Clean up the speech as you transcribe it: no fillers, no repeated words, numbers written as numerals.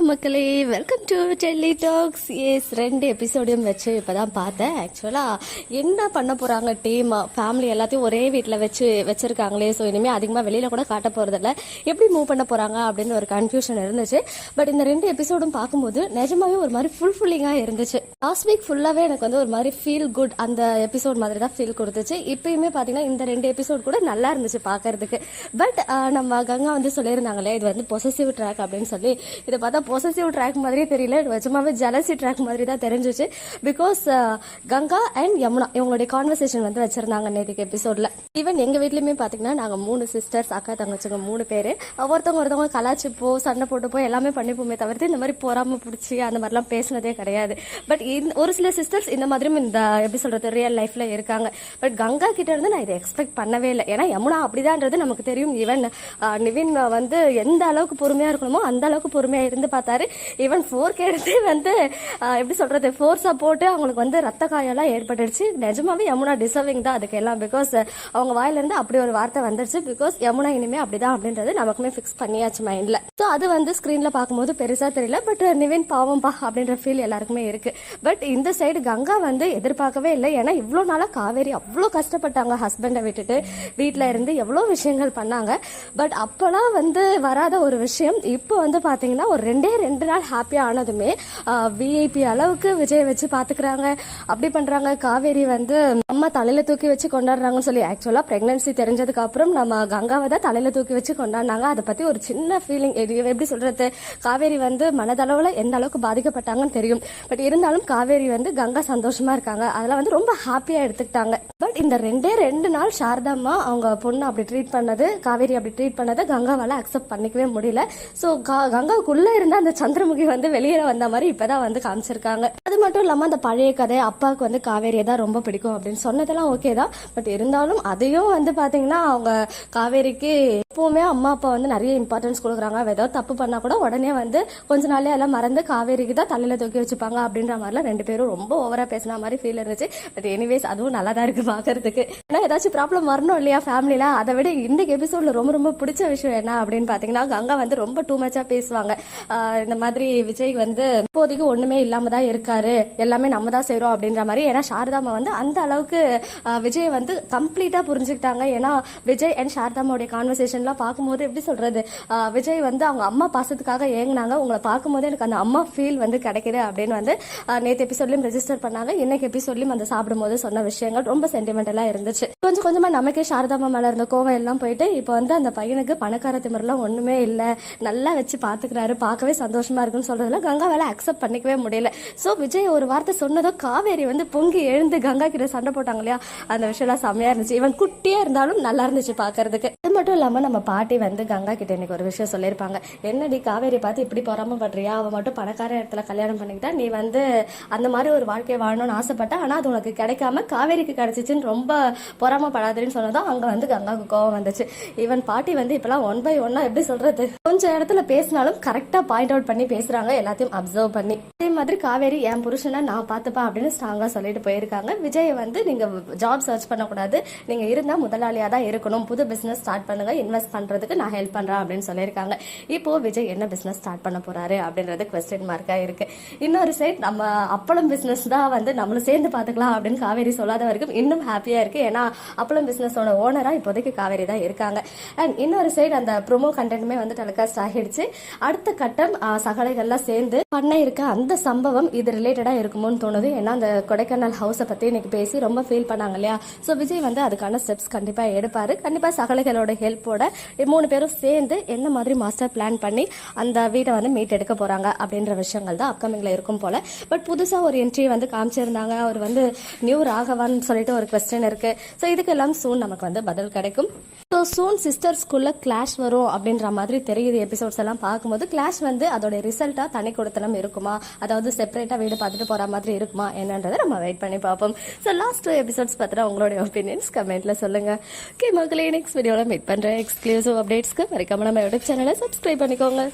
மக்களே, welcome to Delhi talks. Yes, 2 எபிசோடையும் வச்சு இப்போதான் பார்த்தேன். ஆக்சுவலாக என்ன பண்ண போகிறாங்க டீம் ஃபேமிலி எல்லாத்தையும் ஒரே வீட்டில் வச்சுருக்காங்களே. ஸோ இனிமேல் அதிகமாக வெளியில் கூட காட்ட போகிறதில்ல. எப்படி மூவ் பண்ண போகிறாங்க அப்படின்னு ஒரு கன்ஃபியூஷன் இருந்துச்சு. பட் இந்த 2 எபிசோடும் பார்க்கும்போது நிஜமாவே ஒரு மாதிரி ஃபுல்ஃபில்லிங்காக இருந்துச்சு. லாஸ்ட் வீக் ஃபுல்லாகவே எனக்கு வந்து ஒரு மாதிரி ஃபீல் குட் அந்த எபிசோட் மாதிரி தான் ஃபீல் கொடுத்துச்சு. இப்பயுமே பார்த்தீங்கன்னா இந்த 2 எபிசோட் கூட நல்லா இருந்துச்சு பார்க்கறதுக்கு. பட் நம்ம கங்கா வந்து சொல்லியிருந்தாங்களே இது வந்து பொசசிவ் ட்ராக் அப்படின்னு சொல்லி. இதை பார்த்தா பொசசிவ் ட்ராக் மாதிரியே தெரியல, நிஜமாவே ஜலசி ட்ராக் மாதிரி தான் தெரிஞ்சிச்சு. பிகாஸ் கங்கா அண்ட் யமுனா இவங்களுடைய கான்வர்சேஷன் வந்து வச்சிருந்தாங்க நேற்றுக்கு எபிசோட்ல. ஈவன் எங்க வீட்லயுமே பாத்தீங்கன்னா நாங்க 3 சிஸ்டர்ஸ், அக்கா தங்கச்சிங்க 3 பேரு ஒருத்தவங்க கலாச்சிப்போ சண்டை போட்டுப்போ எல்லாமே பண்ணிப்போமே தவிர்த்து இந்த மாதிரி பொறாம பிடிச்சி அந்த மாதிரிலாம் பேசினதே கிடையாது. பட் ஒரு சில சிஸ்டர்ஸ் இந்த மாதிரியும் இந்த எப்படி சொல்றது ரியல் லைஃப்ல இருக்காங்க. பட் கங்கா கிட்ட இருந்து நான் இதை எக்ஸ்பெக்ட் பண்ணவே இல்லை. ஏன்னா யமுனா அப்படிதான்றது நமக்கு தெரியும். ஈவன் நிவின் வந்து எந்த அளவுக்கு பொறுமையா இருக்கணுமோ அந்த அளவுக்கு பொறுமையா இருந்து பார்த்தாரு. ஈவன் 4K எடுத்து வந்து எப்படி சொல்றது ஃபோர்ஸா போட்டு அவங்களுக்கு வந்து ரத்த காயெல்லாம் ஏற்பட்டுடுச்சு. நிஜமாவே யமுனா டிசர்விங் தான் அதுக்கு எல்லாம். பிகாஸ் அவங்க வாயில இருந்து அப்படி ஒரு வார்த்தை வந்துருச்சு. பிகாஸ் யமுனா இனிமே அப்படிதான் அப்படின்றது நமக்குமே ஃபிக்ஸ் பண்ணியாச்சு மைண்ட்ல. ஸோ அது வந்து ஸ்கிரீன்ல பார்க்கும்போது பெருசா தெரியல. பட் நிவின் பாவம்பா அப்படின்ற ஃபீல் எல்லாருக்குமே இருக்கு. பட் இந்த சைடு கங்கா வந்து எதிர்பார்க்கவே இல்லை. ஏன்னா இவ்வளவு நாளா காவேரி அவ்வளோ கஷ்டப்பட்டாங்க. ஹஸ்பண்டை விட்டுட்டு வீட்டுல இருந்து எவ்வளோ விஷயங்கள் பண்ணாங்க. பட் அப்பெல்லாம் வந்து வராத ஒரு விஷயம் இப்போ வந்து பாத்தீங்கன்னா ஒரு 2 நாள் ஹாப்பியா ஆனதுமே விஐபி அளவுக்கு விஜய் வச்சு பாத்துக்கிறாங்க, அப்படி பண்றாங்க. காவேரி வந்து அம்மா தலையில தூக்கி வச்சு கொண்டாடுறாங்கன்னு சொல்லி ஆக்சுவலா பிரெக்னன்சி தெரிஞ்சதுக்கு அப்புறம் நம்ம கங்காவை தான் தலையில தூக்கி வச்சு கொண்டாடினாங்க. அதை பத்தி ஒரு சின்ன ஃபீலிங் எப்படி சொல்றது, காவேரி வந்து மனதளவுல எந்த அளவுக்கு பாதிக்கப்பட்டாங்கன்னு தெரியும். பட் இருந்தாலும் காவேரி வந்து கங்கா சந்தோஷமா இருக்காங்க, அதெல்லாம் வந்து ரொம்ப ஹாப்பியா எடுத்துக்கிட்டாங்க. பட் இந்த 2 நாள் சாரதாம்மா அவங்க பொண்ணு அப்படி ட்ரீட் பண்ணது, காவேரி அப்படி ட்ரீட் பண்ணதை கங்காவால அக்செப்ட் பண்ணிக்கவே முடியல. ஸோ கங்காவுக்குள்ள இருந்த அந்த சந்திரமுகி வந்து வெளியே வந்த மாதிரி இப்பதான் வந்து காமிச்சிருக்காங்க. அது மட்டும் இல்லாம அந்த பழைய கதை அப்பாவுக்கு வந்து காவேரியை தான் ரொம்ப பிடிக்கும் அப்படின்னு சொன்னதெல்லாம் ஓகே தான். பட் இருந்தாலும் அதையும் வந்து பாத்தீங்கன்னா அவங்க காவேரிக்கு எப்பவுமே அம்மா அப்பா வந்து நிறைய இம்பார்ட்டன்ஸ் கொடுக்குறாங்க. ஏதாவது தப்பு பண்ணா கூட உடனே வந்து கொஞ்ச நாளே எல்லாம் மறந்து காவேரிக்கு தான் தலையில தூக்கி வச்சுப்பாங்க அப்படின்ற மாதிரிலாம் 2 பேரும் ரொம்ப ஓவரா பேசின மாதிரி ஃபீல் இருந்துச்சு. பட் எனிவேஸ் அதுவும் நல்லா தான் இருக்கு பாக்குறதுக்கு. ஏன்னா ஏதாச்சும் ப்ராப்ளம் வரணும் இல்லையா ஃபேமிலியில. அதை விட இன்னைக்கு எபிசோட்ல ரொம்ப ரொம்ப பிடிச்ச விஷயம் என்ன அப்படின்னு பாத்தீங்கன்னா கங்கா வந்து ரொம்ப டூ மச்சா பேசுவாங்க. இந்த மாதிரி விஜய் வந்து இப்போதைக்கு ஒண்ணுமே இல்லாம தான் இருக்காரு, எல்லாமே நம்ம தான் செய்யறோம் அப்படின்ற மாதிரி. ஏன்னா சாரதாமா வந்து அந்த அளவுக்கு விஜய் வந்து கம்ப்ளீட்டா புரிஞ்சுக்கிட்டாங்க. ஏன்னா விஜய் அண்ட் சாரதாமாவுடைய கான்வர்சேஷன்லாம் பார்க்கும்போது எப்படி சொல்றது, விஜய் வந்து அவங்க அம்மா பாசத்துக்காக ஏங்கினாங்க. உங்களை பார்க்கும்போது எனக்கு அந்த அம்மா ஃபீல் வந்து கிடைக்குது அப்படின்னு வந்து நேற்று எபிசோட்லயும் ரெஜிஸ்டர் பண்ணாங்க. இன்னைக்கு எபிசோட்லயும் அந்த சாப்பிடும் போது சொன்ன விஷயங்கள் ரொம்ப சென்டிமெண்டலா இருந்துச்சு. கொஞ்சம் கொஞ்சமா நமக்கே சாரதாமா மேல இருந்த கோவம் எல்லாம் போயிட்டு இப்போ வந்து அந்த பையனுக்கு பணக்கார திமிரெல்லாம் ஒண்ணுமே இல்ல, நல்லா வச்சு பாத்துக்கிறாரு, பார்க்கவே சந்தோஷமா இருக்குன்னு சொல்றதுல கங்கா வேலை அக்செப்ட் பண்ணிக்கவே முடியல. சோ விஜய் ஒரு வார்த்தை சொன்னதோ காவேரி வந்து பொங்கி எழுந்து கங்கா கிட்ட சண்டை போட்டாங்க இல்லையா, அந்த விஷயம் எல்லாம் செம்மையா இருந்துச்சு. இவன் குட்டியா இருந்தாலும் நல்லா இருந்துச்சு பாக்குறதுக்கு. அது மட்டும் இல்லாம நம்ம பாட்டி வந்து கங்கா கிட்ட இன்னைக்கு ஒரு விஷயம் சொல்லியிருப்பாங்க. என்னடி காவேரி பார்த்து இப்படி பொறாம பண்றியா, அவ மட்டும் பணக்கார இடத்துல கல்யாணம் பண்ணிக்கிட்டா, நீ வந்து அந்த மாதிரி ஒரு வாழ்க்கையை வாழணும்னு ஆசைப்பட்ட, ஆனா அது உனக்கு கிடைக்காம காவேரிக்கு கிடைச்சிச்சுன்னு ரொம்ப பொறாமப்படாதுன்னு சொன்னதும் அங்க வந்து கங்காவுக்கு கோவம் வந்துச்சு. ஈவன் பாட்டி வந்து இப்பெல்லாம் 1 by 1 எப்படி சொல்றது, கொஞ்சம் இடத்துல பேசினாலும் கரெக்டா பாயிண்ட் அவுட் பண்ணி பேசுறாங்க, எல்லாத்தையும் அப்சர்வ் பண்ணி. அதே மாதிரி காவேரி என் புருஷனை நான் பார்த்துப்பேன் அப்படின்னு ஸ்ட்ராங்கா சொல்லிட்டு போயிருக்காங்க. விஜய் வந்து நீங்க ஜாப் சர்ச் பண்ணக்கூடாது, நீங்க இருந்தா முதலாளியா தான் இருக்கணும், புது பிசினஸ் ஸ்டார்ட் பண்ணுங்க, இன்வெஸ்ட் பண்றதுக்கு நான் ஹெல்ப் பண்றேன் அப்படின்னு சொல்லியிருக்காங்க. இப்போ விஜய் என்ன பிசினஸ் ஸ்டார்ட் பண்ண போறாரு அப்படின்றது குவெஸ்டின் மார்க்கா இருக்கு. இன்னொரு சைட் நம்ம அப்பளம் பிசினஸ் தான் வந்து நம்மளும் சேர்ந்து பாத்துக்கலாம் அப்படின்னு காவேரி சொல்லாத வரைக்கும் இன்னும் ஹாப்பியா இருக்கு. ஏன்னா அப்பளம் பிசினஸோட ஓனரா இப்போதைக்கு காவேரி தான் இருக்காங்க. அண்ட் இன்னொரு சைடு அந்த ப்ரோமோ கண்டென்ட்மே வந்து டெலிகாஸ்ட் ஆகிடுச்சு. அடுத்த கட்டம் சகலைகள்லாம் சேர்ந்து பண்ண இருக்க அந்த சம்பவம் இது ரிலேட்டடா இருக்குமோன்னு தோணுது. ஏன்னா அந்த கொடைக்கானல் ஹவுஸை பத்தி இன்னைக்கு பேசி ரொம்ப ஃபீல் பண்ணாங்க இல்லையா. ஸோ விஜய் வந்து அதுக்கான ஸ்டெப்ஸ் கண்டிப்பா எடுப்பாரு. கண்டிப்பா சகலைகளோட ஹெல்ப்போட 3 பேரும் சேர்ந்து என்ன மாதிரி மாஸ்டர் பிளான் பண்ணி அந்த வீட்டை வந்து மீட் எடுக்க போறாங்க அப்படின்ற விஷயங்கள் தான் அப்கமிங்ல இருக்கும் போல. பட் புதுசா ஒரு என்ட்ரி வந்து காமிச்சிருந்தாங்க. அவர் வந்து நியூ ராகவான்னு சொல்லிட்டு ஒரு குவெஸ்டின் இருக்கு. ஸோ இதுக்கெல்லாம் சூன் நமக்கு வந்து பதில் கிடைக்கும். ஸோ சூன் சிஸ்டர்ஸ்குள்ள கிளாஷ் வரும் அப்படின்ற மாதிரி தெரியுது. எபிசோட்ஸ் எல்லாம் பார்க்கும்போது கிளாஷ் வந்து அதோட ரிசல்ட்டா தனி கொடுத்தனம் இருக்குமா, அதாவது செப்பரேட்டா வீடு பார்த்துட்டு போற மாதிரி இருக்குமா என்னன்றதை நம்ம வெயிட் பண்ணி பார்ப்போம். ஸோ லாஸ்ட் 2 எபிசோட்ஸ் பத்தின உங்களுடைய ஒப்பீனியன்ஸ் கமெண்ட்ல சொல்லுங்க. ஓகே மக்களே, நெக்ஸ்ட் வீடியோல மீட் பண்றேன். எக்ஸ்க்ளூசிவ் அப்டேட்ஸ்க்கு மறக்காம நம்ம யூடியூப் சேனலை சப்ஸ்கிரைப் பண்ணிக்கோங்க.